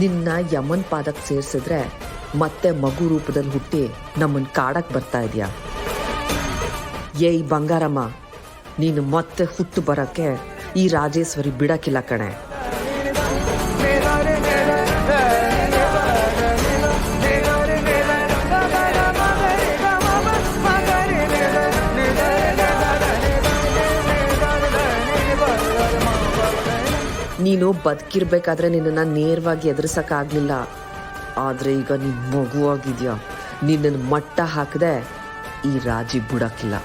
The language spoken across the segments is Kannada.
ನಿನ್ನ ಯಮನ್ ಪಾದಕ್ಕೆ ಸೇರಿಸಿದ್ರೆ ಮತ್ತೆ ಮಗು ರೂಪದಲ್ಲಿ ಹುಟ್ಟಿ ನಮ್ಮನ್ನು ಕಾಡಕ್ಕೆ ಬರ್ತಾ ಇದೆಯಾ? ಏಯ್ ಬಂಗಾರಮ್ಮ, ನೀನು ಮತ್ತೆ ಹುಟ್ಟು ಬರೋಕ್ಕೆ ಈ ರಾಜೇಶ್ವರಿ ಬಿಡಕ್ಕಿಲ್ಲ ಕಣೆ. ನೀನು ಬದುಕಿರ್ಬೇಕಾದ್ರೆ ನಿನ್ನನ್ನು ನೇರವಾಗಿ ಎದುರಿಸೋಕ್ಕಾಗಲಿಲ್ಲ. ಆದರೆ ಈಗ ನೀನು ಮಗುವಾಗಿದ್ಯಾ. ನಿನ್ನನ್ನು ಮಟ್ಟ ಹಾಕದೆ ಈ ರಾಜಿ ಬಿಡಕ್ಕಿಲ್ಲ.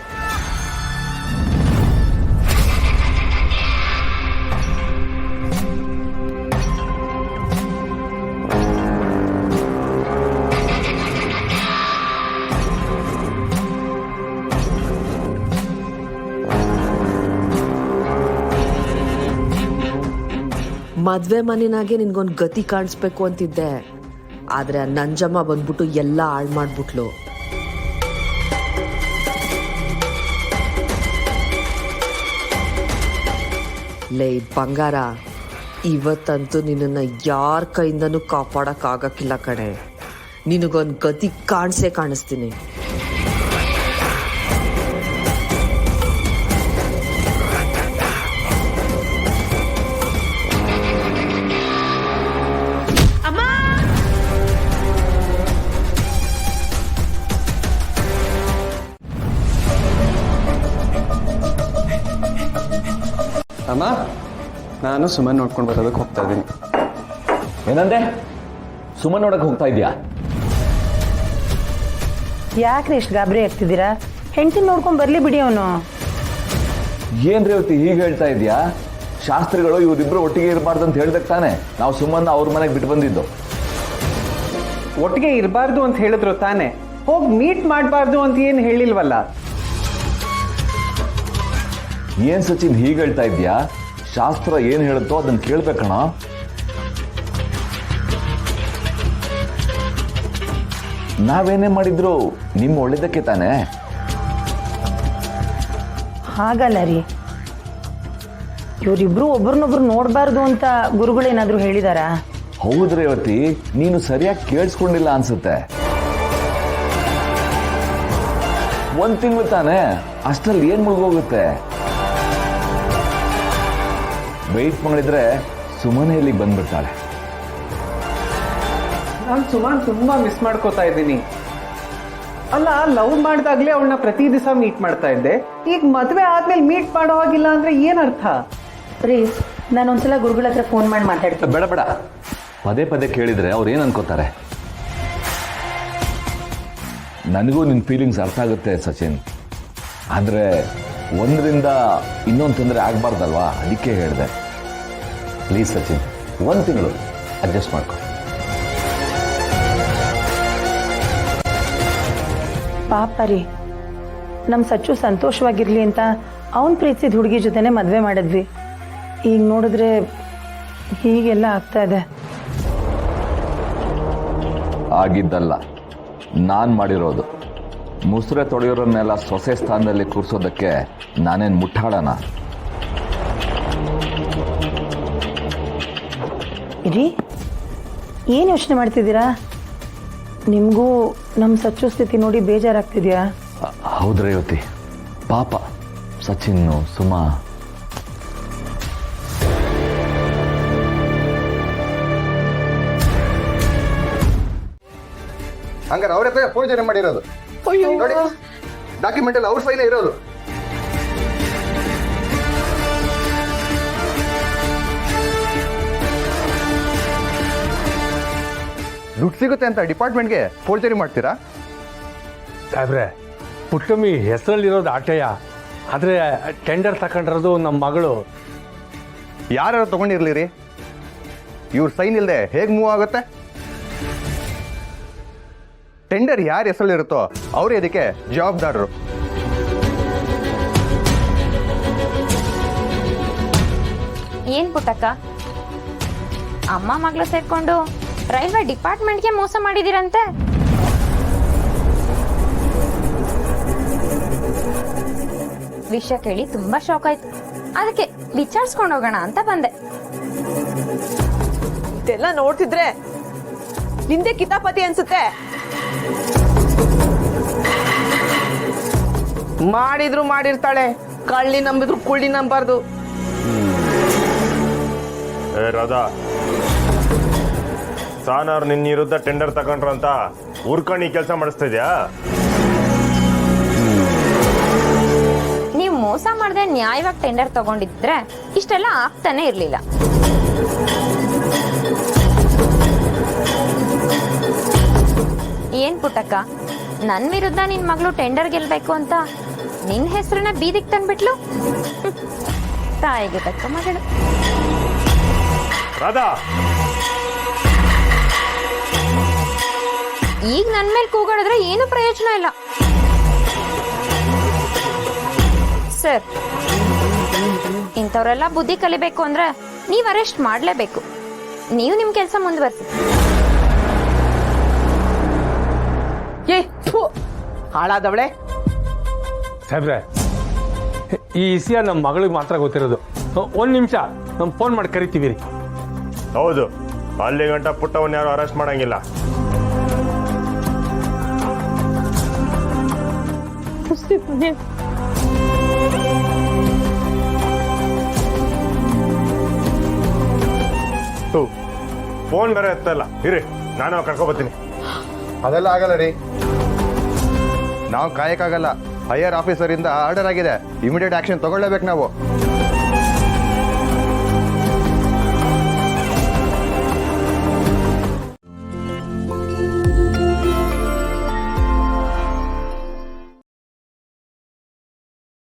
ಮದ್ವೆ ಮನೆನಾಗೆ ನಿನ್ಗೊಂದು ಗತಿ ಕಾಣಿಸ್ಬೇಕು ಅಂತಿದ್ದೆ, ಆದ್ರೆ ಆ ನಂಜಮ್ಮ ಬಂದ್ಬಿಟ್ಟು ಎಲ್ಲ ಹಾಳು ಮಾಡ್ಬಿಟ್ಲು. ಲೇ ಬಂಗಾರ, ಇವತ್ತಂತೂ ನಿನ್ನನ್ನು ಯಾರ ಕೈಯಿಂದನೂ ಕಾಪಾಡಕ್ಕಾಗಕ್ಕಿಲ್ಲ ಕಣೆ. ನಿನಗೊಂದು ಗತಿ ಕಾಣಿಸ್ತೀನಿ. ಅಮ್ಮ, ನಾನು ಸುಮ್ಮನೆ ನೋಡ್ಕೊಂಡು ಬರೋದಕ್ಕೆ ಹೋಗ್ತಾ ಇದ್ದೀನಿ. ಏನಂದೆ? ಸುಮ್ಮನೆ ನೋಡಕ್ಕೆ ಹೋಗ್ತಾ ಇದೆಯಾ? ಯಾಕ್ರಿ ಇಷ್ಟು ಗಾಬರಿ ಆಗ್ತಿದ್ದೀರಾ? ಹೆಂಡತಿನ ನೋಡ್ಕೊಂಡು ಬರ್ಲಿ ಬಿಡಿ ಅವನು. ಏನ್ ರೇವತಿ ಹೀಗೆ ಹೇಳ್ತಾ ಇದೆಯಾ? ಶಾಸ್ತ್ರಿಗಳು ಇವರಿಬ್ರು ಒಟ್ಟಿಗೆ ಇರಬಾರ್ದು ಅಂತ ಹೇಳ್ಬೇಕು ತಾನೆ ನಾವು ಸುಮ್ಮನೆ ಅವ್ರ ಮನೆಗೆ ಬಿಟ್ಟು ಬಂದಿದ್ದು. ಒಟ್ಟಿಗೆ ಇರಬಾರ್ದು ಅಂತ ಹೇಳಿದ್ರು ತಾನೆ, ಹೋಗಿ ಮೀಟ್ ಮಾಡಬಾರ್ದು ಅಂತ ಏನು ಹೇಳಿಲ್ವಲ್ಲ. ಏನ್ ಸಚಿನ್ ಹೀಗೆ ಹೇಳ್ತಾ ಇದ್ಯಾ? ಶಾಸ್ತ್ರ ಏನ್ ಹೇಳುತ್ತೋ ಅದನ್ನ ಕೇಳ್ಬೇಕಣ. ನಾವೇನೇ ಮಾಡಿದ್ರು ನಿಮ್ಮ ಒಳ್ಳೇದಕ್ಕೆ ತಾನೆ. ಹಾಗಲ್ಲ ರೀ, ಇವರಿಬ್ರು ಒಬ್ರನ್ನೊಬ್ರು ನೋಡಬಾರ್ದು ಅಂತ ಗುರುಗಳೇನಾದ್ರೂ ಹೇಳಿದಾರಾ? ಹೌದು ರೇವತಿ, ನೀನು ಸರಿಯಾಗಿ ಕೇಳಿಸ್ಕೊಂಡಿಲ್ಲ ಅನ್ಸುತ್ತೆ. 1 ತಿಂಗಳು ತಾನೆ, ಅಷ್ಟರಲ್ಲಿ ಏನ್ ಮುಳುಗೋಗುತ್ತೆ? ವೆಯ್ಟ್ ಮಾಡಿದ್ರೆ ಸುಮನೆ ಇಲ್ಲಿಗೆ ಬಂದ್ಬಿಡ್ತಾಳೆ. ನಾನು ಸುಮಾರು ತುಂಬಾ ಮಿಸ್ ಮಾಡ್ಕೋತಾ ಇದ್ದೀನಿ. ಅಲ್ಲ, ಲವ್ ಮಾಡಿದಾಗ್ಲೇ ಅವಳನ್ನ ಪ್ರತಿ ದಿವಸ ಮೀಟ್ ಮಾಡ್ತಾ ಇದ್ದೆ. ಈಗ ಮದುವೆ ಆದ್ಮೇಲೆ ಮೀಟ್ ಮಾಡೋ ಹಾಗಿಲ್ಲ ಅಂದ್ರೆ ಏನ್ ಅರ್ಥ? ರೀ, ನಾನೊಂದ್ಸಲ ಗುರುಗಳ ಹತ್ರ ಫೋನ್ ಮಾಡಿ ಮಾತಾಡ್ತೀನಿ. ಬೇಡ ಬೇಡ, ಪದೇ ಪದೇ ಕೇಳಿದ್ರೆ ಅವ್ರು ಏನ್ ಅನ್ಕೋತಾರೆ? ನನಗೂ ನಿನ್ನ ಫೀಲಿಂಗ್ಸ್ ಅರ್ಥ ಆಗುತ್ತೆ ಸಚಿನ್, ಆದ್ರೆ ಒಂದರಿಂದ ಇನ್ನೊಂದು ತೊಂದರೆ ಆಗ್ಬಾರ್ದಲ್ವಾ, ಅದಕ್ಕೆ ಹೇಳಿದೆ. ಪ್ಲೀಸ್ ಸಚಿನ್, 1 ತಿಂಗಳು ಅಡ್ಜಸ್ಟ್ ಮಾಡ್ಕೊ. ಪಾಪ ರೀ, ನಮ್ಮ ಸಚ್ಚು ಸಂತೋಷವಾಗಿರ್ಲಿ ಅಂತ ಅವನ್ ಪ್ರೀತಿಸಿದ ಹುಡುಗಿ ಜೊತೆನೆ ಮದುವೆ ಮಾಡಿದ್ವಿ. ಈಗ ನೋಡಿದ್ರೆ ಹೀಗೆಲ್ಲ ಆಗ್ತಾ ಇದೆ. ಆಗಿದ್ದಲ್ಲ, ನಾನ್ ಮಾಡಿರೋದು. ಮುಸುರೆ ತೊಳೆಯೋರನ್ನೆಲ್ಲ ಸೊಸೆ ಸ್ಥಾನದಲ್ಲಿ ಕೂರಿಸೋದಕ್ಕೆ ನಾನೇನು ಮುಟ್ಟಾಡೋಣ? ಇರಿ, ಏನು ಯೋಚನೆ ಮಾಡ್ತಿದ್ದೀರಾ? ನಿಮಗೂ ನಮ್ಮ ಸಚ್ಚು ಸ್ಥಿತಿ ನೋಡಿ ಬೇಜಾರಾಗ್ತಿದ್ಯಾ? ಹೌದ್ರಿ ಯುವತಿ, ಪಾಪ ಸಚಿನ್ನು ಸುಮಾ. ಹಂಗಾರೆ ಅವ್ರ ಹತ್ರ ಫೋರ್ಜರಿ ಮಾಡಿರೋದು ನೋಡಿ, ಡಾಕ್ಯುಮೆಂಟ್ ಎಲ್ಲ ಅವ್ರ ಫೈಲೇ ಇರೋದು. ದುಡ್ಡು ಸಿಗುತ್ತೆ ಅಂತ ಡಿಪಾರ್ಟ್ಮೆಂಟ್ಗೆ ಫೋರ್ಜರಿ ಮಾಡ್ತೀರಾ? ಸಾಹೇಬ್ರೆ, ಪುಟ್ಟಮ್ಮಿ ಹೆಸರಲ್ಲಿರೋದು ಆಟಯ, ಆದರೆ ಟೆಂಡರ್ ತಗೊಂಡಿರೋದು ನಮ್ಮ ಮಗಳು. ಯಾರು ತಗೊಂಡಿರ್ಲಿರಿ, ಇವ್ರ ಸೈನ್ ಇಲ್ಲದೆ ಹೇಗೆ ಮೂವ್ ಆಗುತ್ತೆ? ಟೆಂಡರ್ ಯಾರ ಹೆಸರಲ್ಲಿರುತ್ತೋ ಅವರೇ ಅದಕ್ಕೆ ಜವಾಬ್ದಾರರು. ಏನ್ ಪುಟ್ಟಕ್ಕ, ಅಮ್ಮ ಮಗಳು ಸೇರ್ಕೊಂಡು ರೈಲ್ವೆ ಡಿಪಾರ್ಟ್ಮೆಂಟ್ಗೆ ಮೋಸ ಮಾಡಿದಿರಂತೆ? ವಿಷಯ ಕೇಳಿ ತುಂಬಾ ಶಾಕ್ ಆಯ್ತು. ಅದಕ್ಕೆ ವಿಚಾರಿಸ್ಕೊಂಡು ಹೋಗೋಣ ಅಂತ ಬಂದೆ. ಇದೆಲ್ಲ ನೋಡ್ತಿದ್ರೆ ನಿಂದೆ ಕಿತಾಪತಿ ಅನ್ಸುತ್ತೆ. ಮಾಡಿದ್ರು ಮಾಡಿರ್ತಾಳೆ, ಕಳ್ಳಿ ನಂಬಿದ್ರು ಕುಳ್ಳಿ ನಂಬಾರ್ದು. ಏ ರಾಧಾ, ಸಾನಾರ್ ನಿನ್ನ ವಿರುದ್ಧ ಟೆಂಡರ್ ತಗೊಂಡ್ರು ಅಂತ ಊರ್ಕಣಿ ಕೆಲಸ ಮಾಡಿಸ್ತಾ ಇದ್ಯಾ? ನೀವು ಮೋಸ ಮಾಡದೆ ನ್ಯಾಯವಾಗಿ ಟೆಂಡರ್ ತಗೊಂಡಿದ್ರೆ ಇಷ್ಟೆಲ್ಲ ಆಗ್ತಾನೆ ಇರ್ಲಿಲ್ಲ. ಏನ್ ಪುಟ್ಟಕ್ಕ, ನನ್ ವಿರುದ್ಧ ನಿನ್ ಮಗಳು ಟೆಂಡರ್ ಗೆಲ್ಬೇಕು ಅಂತ ನಿನ್ ಹೆಸರನ್ನ ಬೀದಿಗೆ ತಂದ್ಬಿಟ್ಲು. ತಾಯಿಗೆ ತಕ್ಕ ಮಗಳು. ರಾಧಾ, ಈಗ ನನ್ ಮೇಲೆ ಕೂಗಾಡಿದ್ರೆ ಏನು ಪ್ರಯೋಜನ ಇಲ್ಲ. ಸರ್, ಇಂಥವ್ರೆಲ್ಲ ಬುದ್ಧಿ ಕಲಿಬೇಕು ಅಂದ್ರೆ ನೀವ್ ಅರೆಸ್ಟ್ ಮಾಡ್ಲೇಬೇಕು. ನೀವು ನಿಮ್ ಕೆಲಸ ಮುಂದುವರ್ಸಿ. ಏ ಥು, ಹಾಳಾದವಳೆ. ಸಾಹೇಬ್ರೆ, ಈ ವಿಷಯ ನಮ್ಮ ಮಗಳಿಗೆ ಮಾತ್ರ ಗೊತ್ತಿರೋದು. ಒಂದು ನಿಮಿಷ ನಮ್ಮ ಫೋನ್ ಮಾಡಿ ಕರಿತೀವಿ ರೀ. ಹೌದು, ಅಲ್ಲಿ ಗಂಟ ಪುಟ್ಟವನ್ನ ಯಾರು ಅರೆಸ್ಟ್ ಮಾಡಂಗಿಲ್ಲ. ಫೋನ್ ಬೇರೆ ಎತ್ತಲ್ಲ, ಇರಿ ನಾನು ಕರ್ಕೊಬತ್ತೀನಿ. ಅದೆಲ್ಲ ಆಗಲ್ಲ ರೀ, ನಾವು ಕಾಯಕ್ಕಾಗಲ್ಲ. ಹೈಯರ್ ಆಫೀಸರ್ ಇಂದ ಆರ್ಡರ್ ಆಗಿದೆ, ಇಮಿಡಿಯೇಟ್ ಆಕ್ಷನ್ ತಗೊಳ್ಳೇಬೇಕು ನಾವು.